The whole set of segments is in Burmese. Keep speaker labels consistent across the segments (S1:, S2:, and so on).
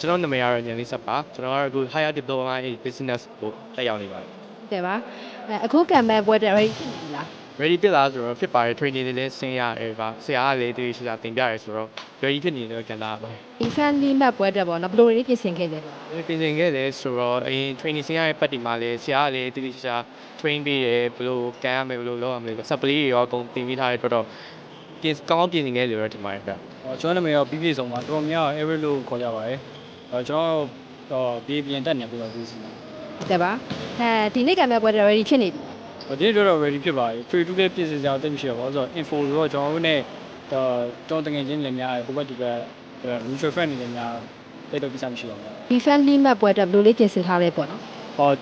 S1: ကျွန်တော်နာမည်ကတော့ဉာဏ်လေးဆက်ပါကျွန်တော်ကတော့အခု Higher Diploma in Business ကိုတက်ရောက်နေပါတယ်
S2: တယ်ပါအခုကံမဲ့ပွဲတဲ့ ready ဖြစ်နေလား
S1: ready ဖြစ်လားဆိုတော့ဖြစ်ပါတယ် training တွေလည်းဆင်းရတယ်ပါဆရာကလည်းတည်ရှိတာသင်ပြရဲဆိုတော့ ready ဖြစ်နေတယ်ကြလားပါ
S2: ဒီ friendly map ပွဲတဲ့ပေါ့နော်ဘယ်လိုလေးပြင်ဆင်ခဲ့လဲ
S1: ပြင်ဆင်ခဲ့တယ်ဆိုတော့အရင် training ဆင်းရတဲ့ပတ်ဒီမှာလည်းဆရာကလည်းတည်ရှိတာ train ပေးတယ်ဘယ်လိုကန်ရမယ်ဘယ်လိုလုပ်ရမလဲ supply တွေရောအကုန်သင်ပေးထားတဲ့အတွက်တော့ကောင်းပြင်ဆင်ခဲ့တယ်လို့ထင်ပါတယ်ဗျ
S3: ကျွန်တော်နာမည်ကပြီးပြည့်စုံပါတော်များ every လို့ခေါ်ကြပါတယ်ကျွန်တော်ဒီပြင်တက်နေပြီလို့ပြောစီတယ်
S2: တယ်ပါဒီနေ့ကံမဲ့ပွဲတဲ့ ready ဖြစ်နေပြီ
S3: ဒီတော့ ready ဖြစ်ပါပြီ free to play ပြင်ဆင်ကြအောင်တက်မရှိတော့ဘူးဆိုတော့ info ဆိုတော့ကျွန်တော်တို့ ਨੇ ကျွန်တော်တကယ်ချင်းလည်းများဟိုဘက်ဒီဘက် mutual friend တွေလည်းများတိတ်တော့ပြဿနာမရှိတော့ဘူး
S2: ဒီ friendly map ပွဲတဲ့ဘယ်လိုလေးပြင်ဆင်ထားလဲပေါ့နော်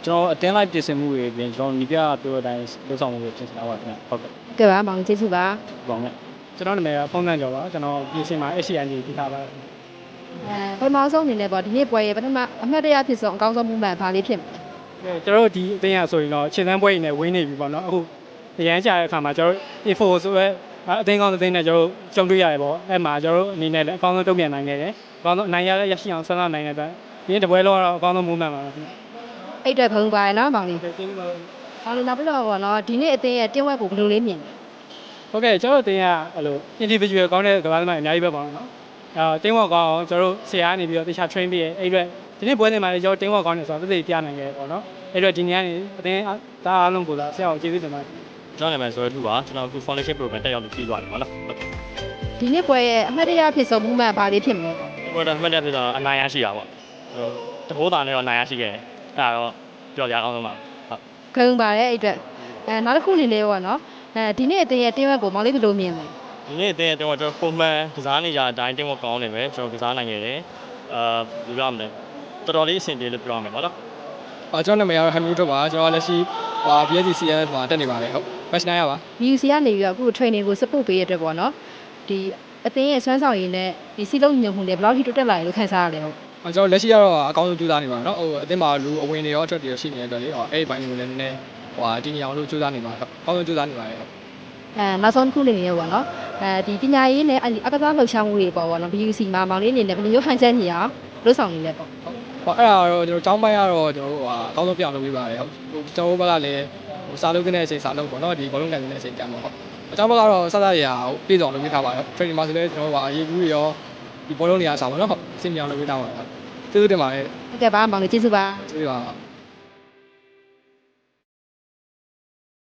S3: ကျွန်တော်အတင်းလိုက်ပြင်ဆင်မှုတွေပြင်ကျွန်တော်ညီပြပြောတဲ့အတိုင်းလုပ်ဆောင်မှုတွေပြင်ဆင်ထားပါခင်ဗျဟုတ်ကဲ့
S2: ကဲပါမောင်ကျေးဇူးပါ
S3: ပေါင်းနဲ့ကျွန်တော်နာမည်ကဖုန်းကန်းကျော်ပါကျွန်တော်ပြင်ဆင်မှာ SCN ကြီးပြီးထားပါ
S2: ပထမဆုံးအနေနဲ့ပေါ့ဒီနေ့ပွဲရဲ့ပထမအမှတ်တရဖြစ်ဆုံးအကောင်းဆုံးမှုမှန်ဘာလေးဖြစ်မလဲ
S3: ကျွန်တော်တို့ဒီအတင်းရဆိုရင်တော့ခြေစမ်းပွဲရင်းနဲ့ဝင်းနေပြီပေါ့နော်အခုရမ်းကြတဲ့အခါမှာကျွန်တော် info ဆိုရဲအတင်းကောင်းတဲ့တင်းနဲ့ကျွန်တော်ကြုံတွေ့ရတယ်ပေါ့အဲ့မှာကျွန်တော်တို့အနေနဲ့လည်းအကောင်းဆုံးတုံ့ပြန်နိုင်ခဲ့တယ်အကောင်းဆုံးနိုင်ရတဲ့ရရှိအောင်ဆက်လက်နိုင်တဲ့အတွက်ဒီတပွဲလုံးကတော့အကောင်းဆုံးမှုမှန်ပါပဲ
S2: အဲ့အတွက်ဖုံးပါရနော်မောင်လေး
S3: ကျေးဇူးပါ
S2: မောင်လေးနောက်ပြီးတော့ပေါ့နော်ဒီနေ့အတင်းရဲ့တင်းဝက်ကိုဘယ်လိုလေးမြင်လဲ
S3: ဟုတ်ကဲ့ကျွန်တော်တင်ရအဲ့လို individual ကောင်းတဲ့ကဘာသမားအများကြီးပဲပေါ့နော်တင်းဝက်ကောင်းအောင်ကျွန်တော်တို့ဆရာကနေပြီးတော့တခြား train ပေးရဲအဲ့အတွက်ဒီနေ့ပွဲနေမှာလည်းကျွန်တော်တင်းဝက်ကောင်းတယ်ဆိုတော့သိသိပြနိုင်ခဲ့ပေါ့နော်အဲ့အတွက်ဒီနေ့ကနေအတင်းဒါအားလုံးကိုလာဆရာကိုကျေးဇူးတင်ပါတယ်
S4: ကျွန်တော်နာမည်ဆိုရတူပါကျွန်တော်အခု foundation program တက်ရောက်ပြီးသွားပြီပေါ့နော်
S2: ဒီနေ့ပွဲရဲ့အမှတ်တရဖြစ်ဆုံးမှုမှန်ဘာလေးဖြစ်မလဲ
S4: ဟိုတော့မှတ်တယ်ဖြစ်တော့အနိုင်ရရှိတာပေါ့တဘိုးသားနဲ့တော့အနိုင်ရရှိခဲ့တယ်အဲ့ဒါတော့ကြော်ကြအောင်ဆုံးပါဟုတ်
S2: ဂုဏ်ပါတယ်အဲ့အတွက်နောက်တစ်ခုအနေနဲ့ပေါ့နော်ဒီနေ့အတင်းရဲ့တင်းဝက်ကိုမောင်လေးဘယ်လိုမြင်လဲ
S4: ဒီနေ့အတင်းကျွန်တော်ပုံမှန်ကစားနေကြအတိုင်းတင်းမကောင်းနေပဲကျွန်တော်ကစားနိုင်ခဲ့တယ်ဘယ်လိုရမလဲတော်တော်လေးအဆင်ပြေလို့ပြောရမယ်ပေါ့နော်
S3: ကျွန်တော်နာမည်ကတော့ Hamid တို့ပါကျွန်တော်လက်ရှိBSc CS မှာတက်နေပါတယ်ဟုတ် match နိုင်ရပါ
S2: VUC ကနေပြီးတော့အခု training ကို support ပေးရတဲ့ပေါ့နော်ဒီအတင်းရဲ့ဆွမ်းဆောင်ရည်နဲ့ဒီစီလုံးညွှန်မှုတွေဘယ်လောက်ထိတိုးတက်လာလဲလို့ခန်းစားရတယ်ဟုတ်
S3: ကျွန်တော်လက်ရှိကတော့အကောင်းဆုံးကြိုးစားနေပါတော့ဟိုအသင်းမှာလူအဝင်တွေရောအထွက်တွေရောရှိနေတဲ့အတွက်လေအဲ့ဒီဘိုင်းကိုလည်းနည်းနည်းတည်ငြိမ်အောင်လို့ကြိုးစားနေပါတော့အကောင်းဆုံးကြိုးစားနေပါတယ်
S2: နောက်ဆုံးတစ်ခုအနေနဲ့ပေါ့နော်ဒီပညာရေးနဲ့အကစားလှုပ်ရှားမှုတွေပေါ့နော် VUC မှာမောင်လေးအနေနဲ့ဘယ်လိုမျိုးဟန်ချက်ညီအောင်လုပ်ဆောင်နေလဲပေါ့
S3: ဟောအဲ့ဒါတော့ကျွန်တော်ကျောင်းပိုင်းကတော့ကျွန်တော်အကောင်းဆုံးပြောင်းလုပ်ပေးပါတယ်ဟုတ်ကျွန်တော်ဘက်ကလည်းစာလုပ်ကနေအချိန်စာလုပ်ပေါ့နော်ဒီဘောလုံးကန်နေတဲ့အချိန်ကြမှာဟုတ်အကျောင်းဘက်ကတော့စသရဟုတ်ပြည်ဆောင်လုပ်ပေးထားပါတယ် training မှာဆိုလည်းကျွန်တော်ရေကူးတွေရောဒီဘောလုံးတွေကစာပေါ့နော်ဟုတ်အဆင်ပြေအောင်လုပ်ပေးထားပါတယ်ကျေးဇူးတင်ပါတယ်
S2: ဟုတ်ကဲ့ပါမောင်လေးကျေးဇူးပါ
S3: ကျေးဇူးပါ